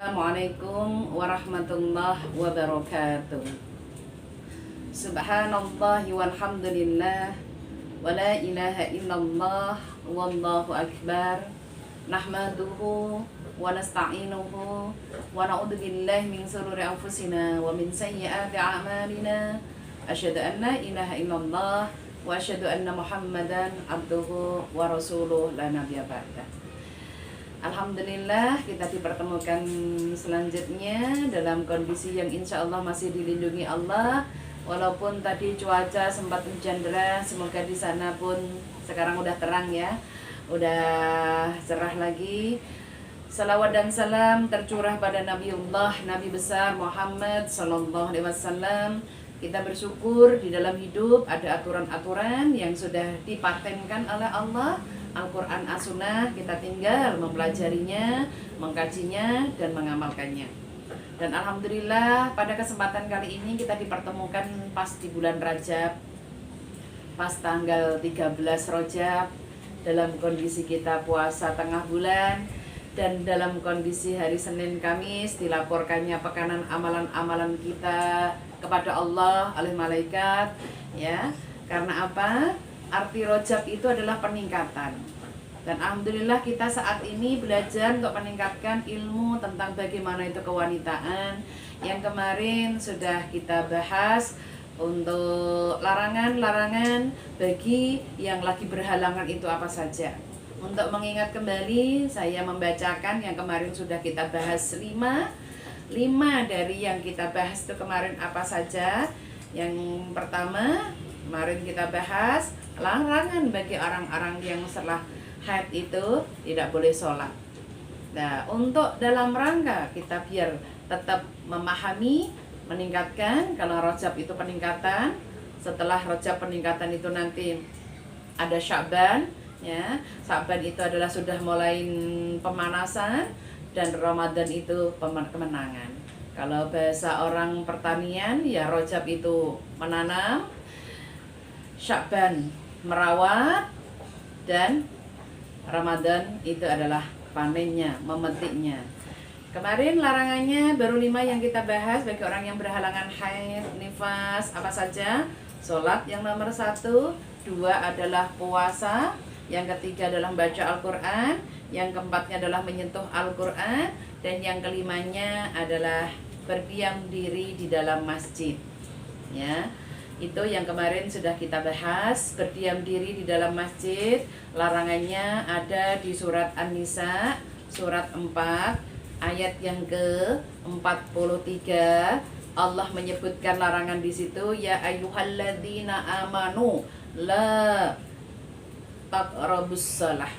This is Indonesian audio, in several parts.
Assalamualaikum warahmatullahi wabarakatuh. Subhanallah walhamdulillah wa la ilaha illallah wallahu akbar. Nahmaduhu wa nasta'inuhu wa na'udzu billahi min shururi anfusina wa min sayyiati a'malina. Asyhadu an la ilaha illallah wa asyhadu anna Muhammadan abduhu wa rasuluh la nabiyya ba'dah. Alhamdulillah kita dipertemukan selanjutnya dalam kondisi yang insya Allah masih dilindungi Allah. Walaupun tadi cuaca sempat hujan deras, semoga di sana pun sekarang udah terang ya, udah cerah lagi. Salawat dan salam tercurah pada Nabiullah, Nabi besar Muhammad Sallallahu Alaihi Wasallam. Kita bersyukur di dalam hidup ada aturan-aturan yang sudah dipatenkan oleh Allah, Al-Quran As-Sunnah. Kita tinggal mempelajarinya, mengkajinya, dan mengamalkannya. Dan Alhamdulillah pada kesempatan kali ini kita dipertemukan pas di bulan Rajab, pas tanggal 13 Rajab, dalam kondisi kita puasa tengah bulan, dan dalam kondisi hari Senin Kamis dilaporkannya pekanan amalan-amalan kita kepada Allah oleh malaikat, ya. Karena apa? Arti Rajab itu adalah peningkatan. Dan Alhamdulillah kita saat ini belajar untuk meningkatkan ilmu tentang bagaimana itu kewanitaan. Yang kemarin sudah kita bahas untuk larangan-larangan bagi yang lagi berhalangan itu apa saja. Untuk mengingat kembali, saya membacakan yang kemarin sudah kita bahas 5 dari yang kita bahas itu kemarin apa saja. Yang pertama, kemarin kita bahas larangan bagi orang-orang yang setelah haid itu tidak boleh sholat. Nah, untuk dalam rangka kita biar tetap memahami, meningkatkan, kalau Rajab itu peningkatan, setelah Rajab peningkatan itu nanti ada Sya'ban, ya. Sya'ban itu adalah sudah mulai pemanasan, dan Ramadan itu kemenangan. Kalau bahasa orang pertanian, ya Rajab itu menanam, Sya'ban merawat, dan Ramadan itu adalah panennya, memetiknya. Kemarin larangannya baru 5 yang kita bahas bagi orang yang berhalangan haid, nifas, apa saja. Sholat yang nomor 1, 2 adalah puasa, yang ketiga adalah baca Al-Quran, yang keempatnya adalah menyentuh Al-Quran, dan yang kelimanya adalah berdiam diri di dalam masjid, ya. Itu yang kemarin sudah kita bahas, berdiam diri di dalam masjid. Larangannya ada di surat An-Nisa, surat 4, ayat yang ke-43. Allah menyebutkan larangan di situ, ya ayyuhalladzina amanu la taqrabus shalah.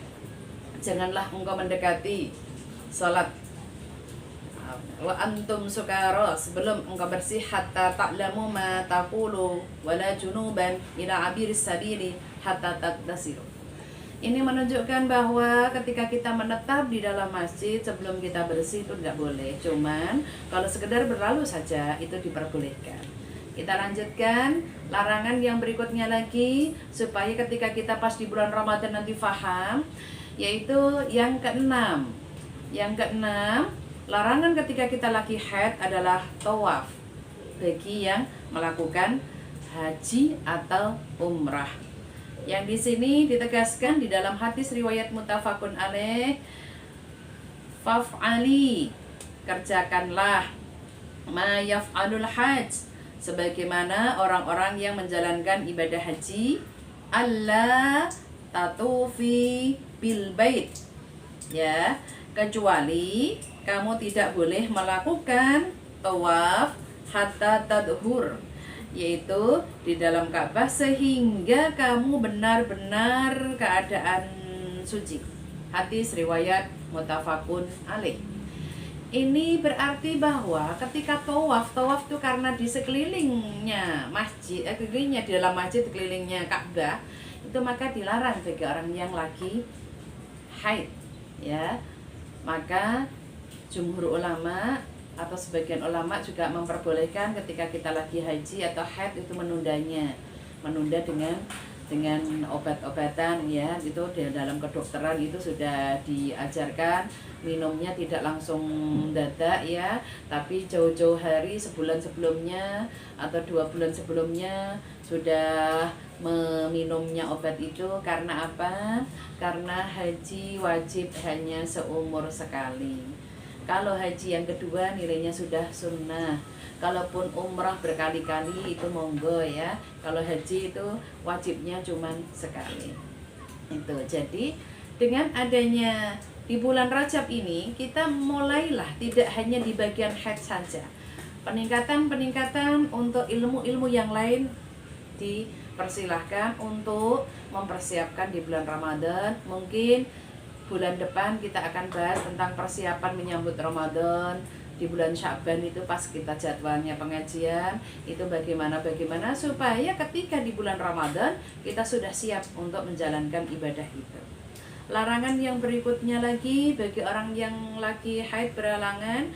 Janganlah engkau mendekati salat wa antum sukara, sebelum engkau bersih, hatta ta'lamu ma taqulu wala junuban ila abiris sabili hatta taqtasilu. Ini menunjukkan bahwa ketika kita menetap di dalam masjid sebelum kita bersih itu tidak boleh. Cuman kalau sekedar berlalu saja itu diperbolehkan. Kita lanjutkan larangan yang berikutnya lagi supaya ketika kita pas di bulan Ramadan nanti faham, yaitu yang keenam. Yang keenam, larangan ketika kita lagi haid adalah tawaf bagi yang melakukan haji atau umrah. Yang di sini ditegaskan di dalam hadis riwayat muttafaqun alaih, faf'ali, kerjakanlah, ma yaf'alul hajj, sebagaimana orang-orang yang menjalankan ibadah haji, alla tatufi bil bait, ya, kecuali kamu tidak boleh melakukan tawaf hatta tadhur, yaitu di dalam Ka'bah sehingga kamu benar-benar keadaan suci. Hadis riwayat muttafaqun alaih. Ini berarti bahwa ketika tawaf itu karena di sekelilingnya masjid, sekelilingnya di dalam masjid, sekelilingnya Ka'bah, itu maka dilarang bagi orang yang lagi haid, ya. Maka jumhur ulama atau sebagian ulama juga memperbolehkan ketika kita lagi haji atau haid itu menunda dengan dengan obat-obatan ya, itu di dalam kedokteran itu sudah diajarkan minumnya tidak langsung dadak ya, tapi jauh-jauh hari, sebulan sebelumnya atau 2 bulan sebelumnya sudah meminumnya obat itu. Karena apa? Karena haji wajib hanya seumur sekali. Kalau haji yang kedua nilainya sudah sunnah. Kalaupun umrah berkali-kali itu monggo ya. Kalau haji itu wajibnya cuma sekali. Itu. Jadi dengan adanya di bulan Rajab ini kita mulailah tidak hanya di bagian haid saja. Peningkatan-peningkatan untuk ilmu-ilmu yang lain dipersilahkan untuk mempersiapkan di bulan Ramadan. Mungkin bulan depan kita akan bahas tentang persiapan menyambut Ramadan. Di bulan Sya'ban itu pas kita jadwalnya pengajian itu bagaimana supaya ketika di bulan Ramadan kita sudah siap untuk menjalankan ibadah itu. Larangan yang berikutnya lagi bagi orang yang lagi haid berhalangan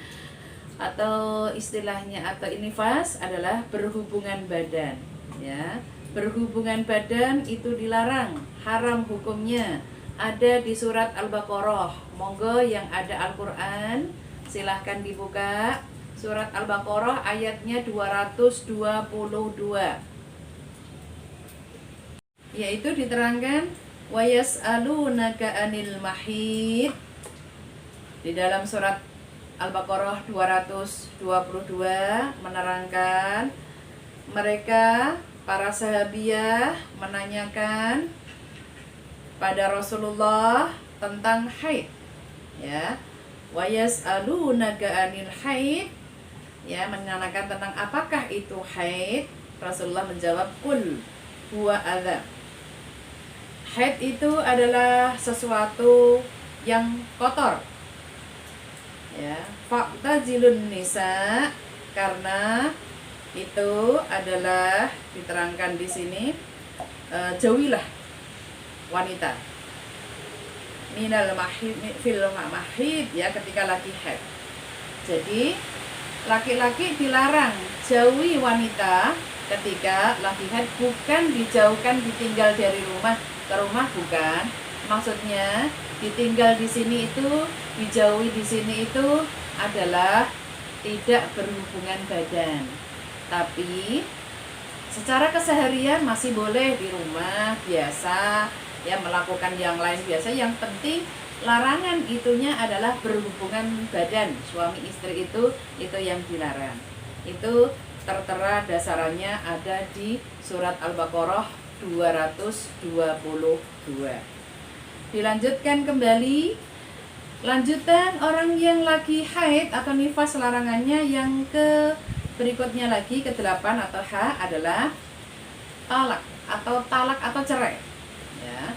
atau istilahnya atau nifas adalah berhubungan badan ya. Berhubungan badan itu dilarang, haram hukumnya. Ada di surat Al-Baqarah. Monggo yang ada Al-Qur'an silahkan dibuka. Surat Al-Baqarah ayatnya 222. Yaitu diterangkan wa yas'alunaka 'anil mahid. Di dalam surat Al-Baqarah 222 menerangkan mereka para sahabiah menanyakan pada Rasulullah tentang haid ya. Wa yas'alunaka 'anil haid ya, menanyakan tentang apakah itu haid. Rasulullah menjawab qul huwa adza. Haid itu adalah sesuatu yang kotor ya. Fa'tazilun nisa, karena itu adalah diterangkan di sini jauhilah wanita minal mahid fil mahid ya, ketika lagi haid. Jadi laki-laki dilarang jauhi wanita ketika lagi haid, bukan dijauhkan ditinggal dari rumah ke rumah, bukan. Maksudnya ditinggal di sini itu, dijauhi di sini itu adalah tidak berhubungan badan. Tapi secara keseharian masih boleh di rumah biasa ya, melakukan yang lain biasa. Yang penting larangan itunya adalah berhubungan badan suami istri, itu yang dilarang. Itu tertera dasarannya ada di surat Al-Baqarah 222. Dilanjutkan kembali. Lanjutan orang yang lagi haid atau nifas, larangannya yang ke berikutnya lagi, ke-8 atau H adalah talak atau cerai ya.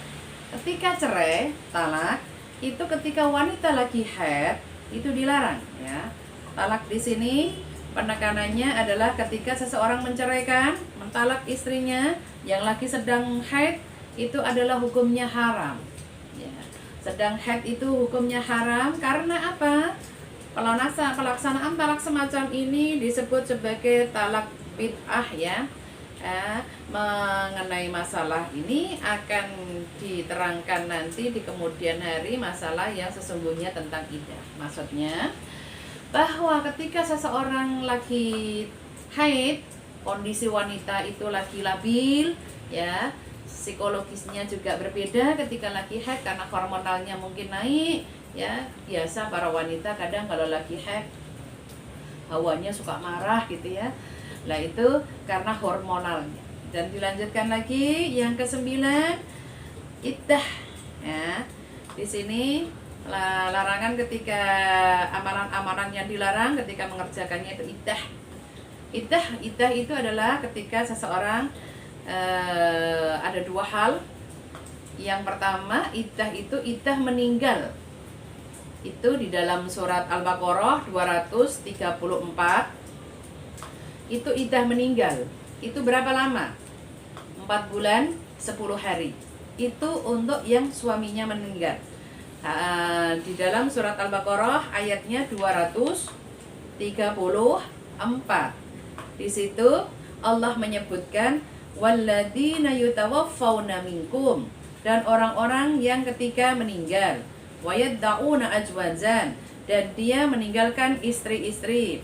Ketika cerai, talak itu ketika wanita lagi haid itu dilarang ya. Talak di sini penekanannya adalah ketika seseorang menceraikan, mentalak istrinya yang lagi sedang haid, itu adalah hukumnya haram ya. Sedang haid itu hukumnya haram karena apa? Pelaksanaan talak semacam ini disebut sebagai talak bid'ah ya. Mengenai masalah ini akan diterangkan nanti di kemudian hari, masalah yang sesungguhnya tentang iddah. Maksudnya bahwa ketika seseorang lagi haid, kondisi wanita itu lagi labil ya, psikologisnya juga berbeda ketika lagi haid karena hormonalnya mungkin naik ya. Biasa para wanita kadang kalau lagi haid hawanya suka marah gitu ya. Nah itu karena hormonalnya. Dan dilanjutkan lagi yang ke-9, iddah ya. Di sini larangan ketika amalan-amalan yang dilarang ketika mengerjakannya itu iddah. Iddah itu adalah ketika seseorang ada 2 hal. Yang pertama, iddah itu iddah meninggal. Itu di dalam surat Al-Baqarah 234. Itu iddah meninggal. Itu berapa lama? 4 bulan 10 hari. Itu untuk yang suaminya meninggal. Di dalam surat Al-Baqarah ayatnya 234. Di situ Allah menyebutkan walladzina yutawaffawna minkum, dan orang-orang yang ketika meninggal, wayadda'una ajwazan, dan dia meninggalkan istri-istri.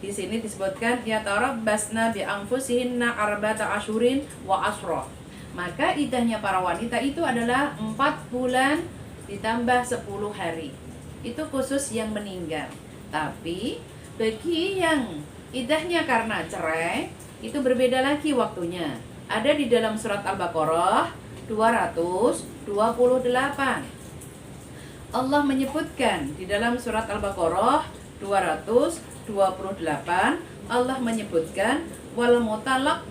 Di sini disebutkan yatarabbasna bi anfusihinna arba'ata asyurin wa asra. Maka idahnya para wanita itu adalah 4 bulan ditambah 10 hari. Itu khusus yang meninggal. Tapi bagi yang idahnya karena cerai, itu berbeda lagi waktunya. Ada di dalam surat Al-Baqarah 228. Allah menyebutkan di dalam surat Al-Baqarah 228, Allah menyebutkan wal mutalaq,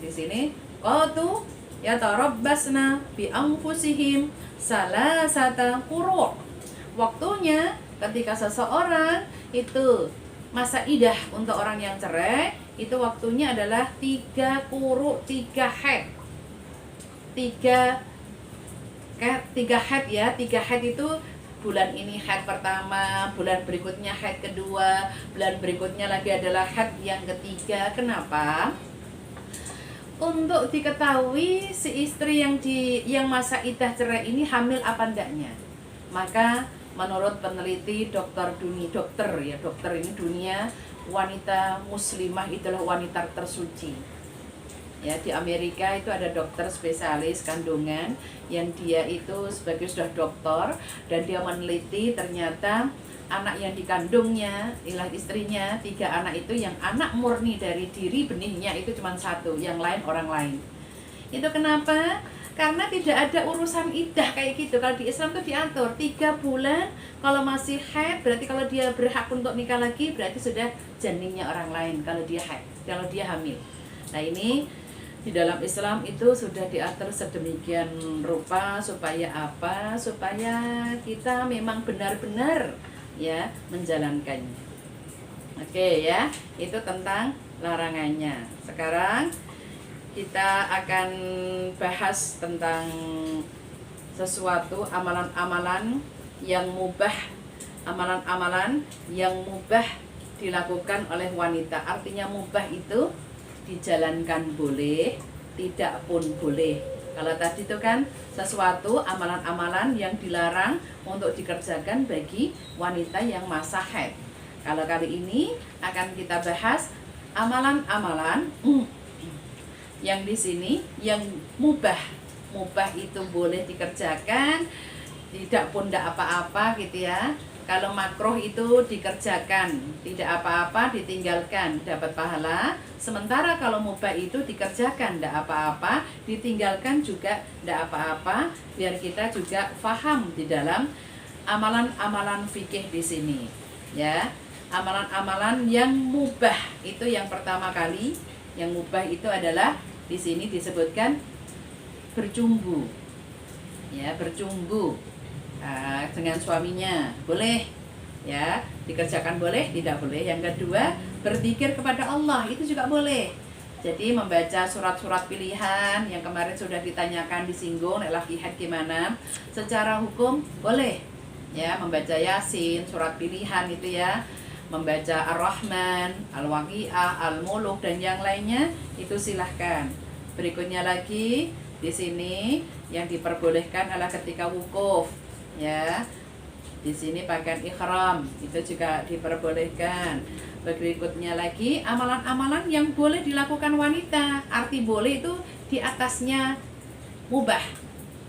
di sini qatu yatarabbasna bi anfusihim salasata quru'. Waktunya ketika seseorang itu masa idah untuk orang yang cerai, itu waktunya adalah 3 quru', 3 haid. 3 haid ya, 3 haid itu bulan ini haid pertama, bulan berikutnya haid kedua, bulan berikutnya lagi adalah haid yang ketiga. Kenapa? Untuk diketahui si istri yang masa iddah cerai ini hamil apa enggaknya. Maka menurut peneliti dokter ini dunia, wanita muslimah itulah wanita tersuci. Ya, di Amerika itu ada dokter spesialis kandungan yang dia itu sebagai sudah dokter, dan dia meneliti ternyata anak yang dikandungnya, istrinya 3 anak itu yang anak murni dari diri benihnya itu cuma 1, yang lain orang lain. Itu kenapa? Karena tidak ada urusan iddah kayak gitu. Kalau di Islam tuh diatur 3 bulan, kalau masih haid berarti kalau dia berhak untuk nikah lagi berarti sudah janinnya orang lain kalau dia haid, kalau dia hamil. Nah ini di dalam Islam itu sudah diatur sedemikian rupa supaya apa? Supaya kita memang benar-benar ya menjalankannya. Oke ya, itu tentang larangannya. Sekarang kita akan bahas tentang sesuatu amalan-amalan yang mubah, amalan-amalan yang mubah dilakukan oleh wanita. Artinya mubah itu dijalankan boleh, tidak pun boleh. Kalau tadi itu kan sesuatu amalan-amalan yang dilarang untuk dikerjakan bagi wanita yang masa haid. Kalau kali ini akan kita bahas amalan-amalan yang di sini yang mubah. Mubah itu boleh dikerjakan, tidak pun tidak apa-apa gitu ya. Kalau makruh itu dikerjakan, tidak apa-apa, ditinggalkan, dapat pahala. Sementara kalau mubah itu dikerjakan, tidak apa-apa, ditinggalkan juga tidak apa-apa. Biar kita juga faham di dalam amalan-amalan fikih di sini. Ya, amalan-amalan yang mubah itu yang pertama kali, yang mubah itu adalah di sini disebutkan bercumbu. Ya, bercumbu. Dengan suaminya boleh ya, dikerjakan boleh, tidak boleh. Yang kedua, berzikir kepada Allah itu juga boleh. Jadi membaca surat-surat pilihan yang kemarin sudah ditanyakan, disinggung laki haid gimana, secara hukum boleh ya, membaca Yasin, surat pilihan itu ya, membaca Ar-Rahman, Al-Waqi'ah, Al-Muluk dan yang lainnya itu silahkan. Berikutnya lagi di sini yang diperbolehkan adalah ketika wukuf. Ya, di sini pakaian ihram itu juga diperbolehkan. Berikutnya lagi amalan-amalan yang boleh dilakukan wanita. Arti boleh itu di atasnya mubah.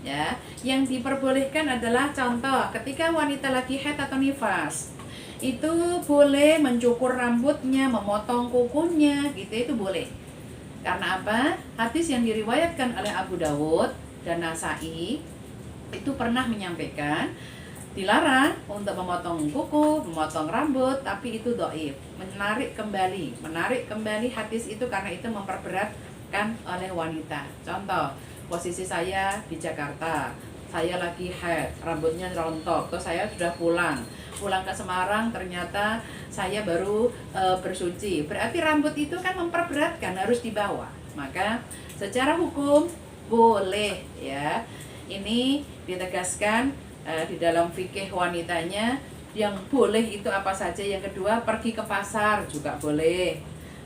Ya, yang diperbolehkan adalah contoh ketika wanita lagi haid atau nifas, itu boleh mencukur rambutnya, memotong kukunya, gitu itu boleh. Karena apa? Hadis yang diriwayatkan oleh Abu Dawud dan Nasai itu pernah menyampaikan dilarang untuk memotong kuku, memotong rambut, tapi itu dhaif. Menarik kembali hadis itu karena itu memperberatkan oleh wanita. Contoh, posisi saya di Jakarta, saya lagi haid, rambutnya rontok, terus saya sudah pulang ke Semarang, ternyata saya baru bersuci. Berarti rambut itu kan memperberatkan, harus dibawa. Maka secara hukum boleh ya. Ini ditegaskan di dalam fikih wanitanya yang boleh itu apa saja. Yang kedua, pergi ke pasar juga boleh.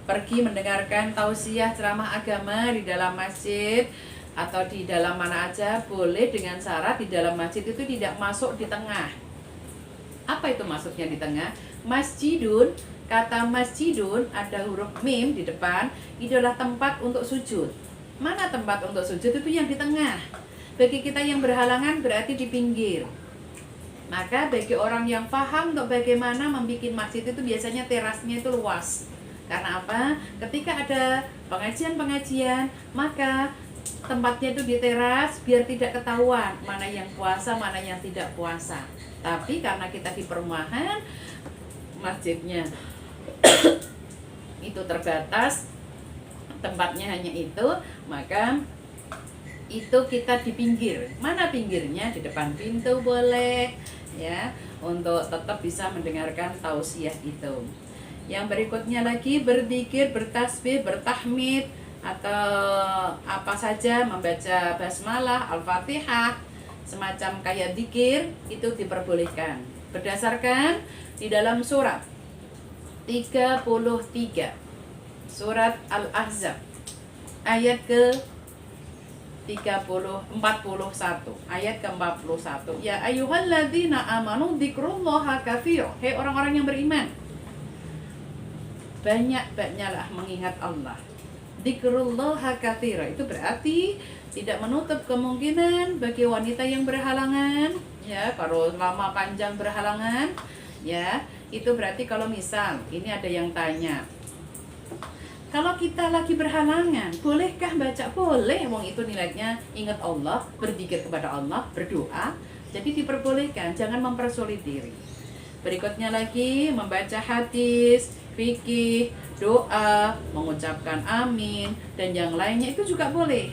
pergi mendengarkan tausiah ceramah agama di dalam masjid atau di dalam mana aja boleh, dengan syarat di dalam masjid itu tidak masuk di tengah. Apa itu maksudnya di tengah? Masjidun, kata masjidun ada huruf mim di depan, itu adalah tempat untuk sujud. Mana tempat untuk sujud? Itu yang di tengah. Bagi kita yang berhalangan berarti di pinggir. Maka bagi orang yang paham untuk bagaimana membuat masjid itu biasanya terasnya itu luas. Karena apa? Ketika ada pengajian-pengajian, maka tempatnya itu di teras biar tidak ketahuan mana yang puasa, mana yang tidak puasa. Tapi karena kita di perumahan, masjidnya itu terbatas, tempatnya hanya itu, maka itu kita di pinggir. Mana pinggirnya? Di depan pintu boleh, ya, untuk tetap bisa mendengarkan tausiah itu. Yang berikutnya lagi berzikir, bertasbih, bertahmid, atau apa saja, membaca basmalah, al-fatihah, semacam kayak zikir, itu diperbolehkan berdasarkan di dalam surat 33 surat Al-Ahzab ayat ke 41 ayat ke-41. Ya ayyuhalladzina amanu dzikrullaha katsira. Hei orang-orang yang beriman, banyak-banyaklah mengingat Allah. Dzikrullaha katsira itu berarti tidak menutup kemungkinan bagi wanita yang berhalangan, ya, kalau lama panjang berhalangan, ya, itu berarti kalau misal ini ada yang tanya, kalau kita lagi berhalangan, bolehkah baca? Boleh, wong itu nilainya ingat Allah, berzikir kepada Allah, berdoa, jadi diperbolehkan, jangan mempersulit diri. Berikutnya lagi membaca hadis, fikih, doa, mengucapkan amin, dan yang lainnya itu juga boleh.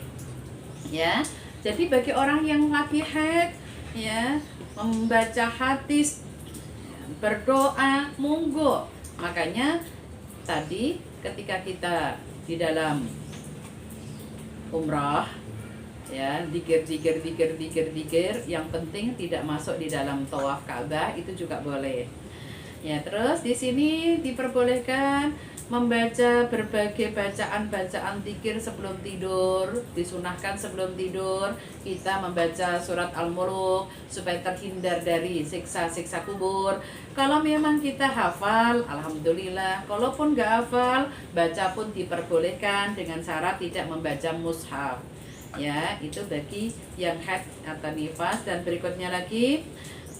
Ya, jadi bagi orang yang lagi haid, ya, membaca hadis, berdoa, monggo. Makanya tadi ketika kita di dalam umrah, ya, zikir, yang penting tidak masuk di dalam tawaf Ka'bah, itu juga boleh. Ya, terus di sini diperbolehkan membaca berbagai bacaan zikir sebelum tidur, disunahkan sebelum tidur kita membaca surat Al-Mulk supaya terhindar dari siksa-siksa kubur. Kalau memang kita hafal, alhamdulillah. Kalaupun nggak hafal, baca pun diperbolehkan dengan syarat tidak membaca mushaf. Ya, itu bagi yang haid atau nifas. Dan berikutnya lagi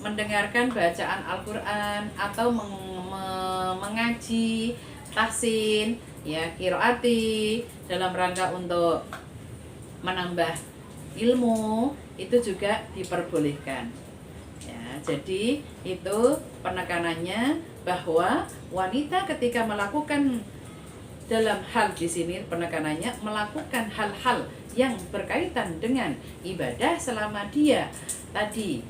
mendengarkan bacaan Al-Quran atau mengaji tahsin, ya, qiraati dalam rangka untuk menambah ilmu, itu juga diperbolehkan. Ya, jadi itu penekanannya bahwa wanita ketika melakukan dalam hal di sini penekanannya melakukan hal-hal yang berkaitan dengan ibadah selama dia tadi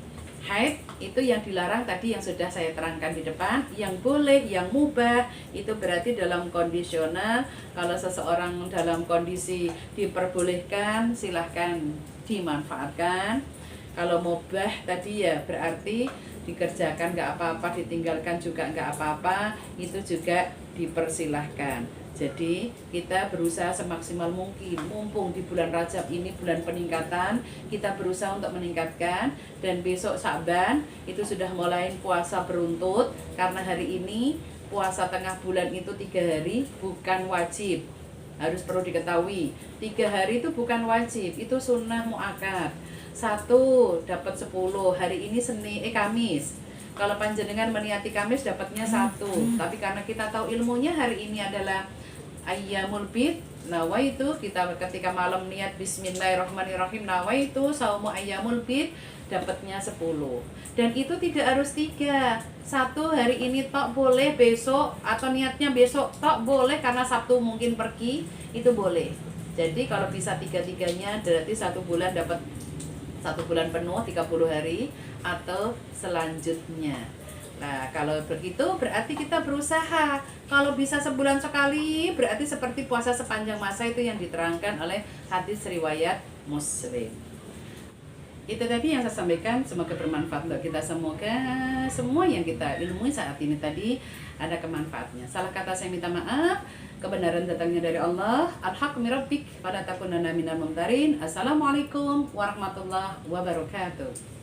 haid, itu yang dilarang tadi yang sudah saya terangkan di depan. Yang boleh, yang mubah, itu berarti dalam kondisional. Kalau seseorang dalam kondisi diperbolehkan, silahkan dimanfaatkan. Kalau mubah tadi ya berarti dikerjakan nggak apa-apa, ditinggalkan juga nggak apa-apa, itu juga dipersilahkan. Jadi kita berusaha semaksimal mungkin, mumpung di bulan Rajab ini bulan peningkatan, kita berusaha untuk meningkatkan. Dan besok Sya'ban itu sudah mulai puasa beruntut, karena hari ini puasa tengah bulan itu 3 hari, bukan wajib. Harus perlu diketahui, 3 hari itu bukan wajib, itu sunnah mu'akkad. 1 dapat 10, hari ini Kamis. Kalau panjenengan meniati Kamis dapatnya 1, tapi karena kita tahu ilmunya hari ini adalah Ayyamul Bid, nawaitu, kita ketika malam niat bismillahirrahmanirrahim, nawaitu saumu Ayyamul Bid, dapatnya 10. Dan itu tidak harus 3, 1 hari ini tok boleh, besok atau niatnya besok tok boleh, karena Sabtu mungkin pergi, itu boleh. Jadi kalau bisa 3-3-nya berarti 1 bulan dapat 1 bulan penuh 30 hari atau selanjutnya. Nah, kalau begitu berarti kita berusaha. Kalau bisa sebulan sekali, berarti seperti puasa sepanjang masa itu yang diterangkan oleh hadis riwayat Muslim. Itu tadi yang saya sampaikan, semoga bermanfaat untuk kita. Semoga semua yang kita ilmui saat ini tadi ada kemanfaatnya. Salah kata saya minta maaf. Kebenaran datangnya dari Allah. Al-haqqu min rabbik, fala takunanna minal mumtarin. Assalamualaikum warahmatullahi wabarakatuh.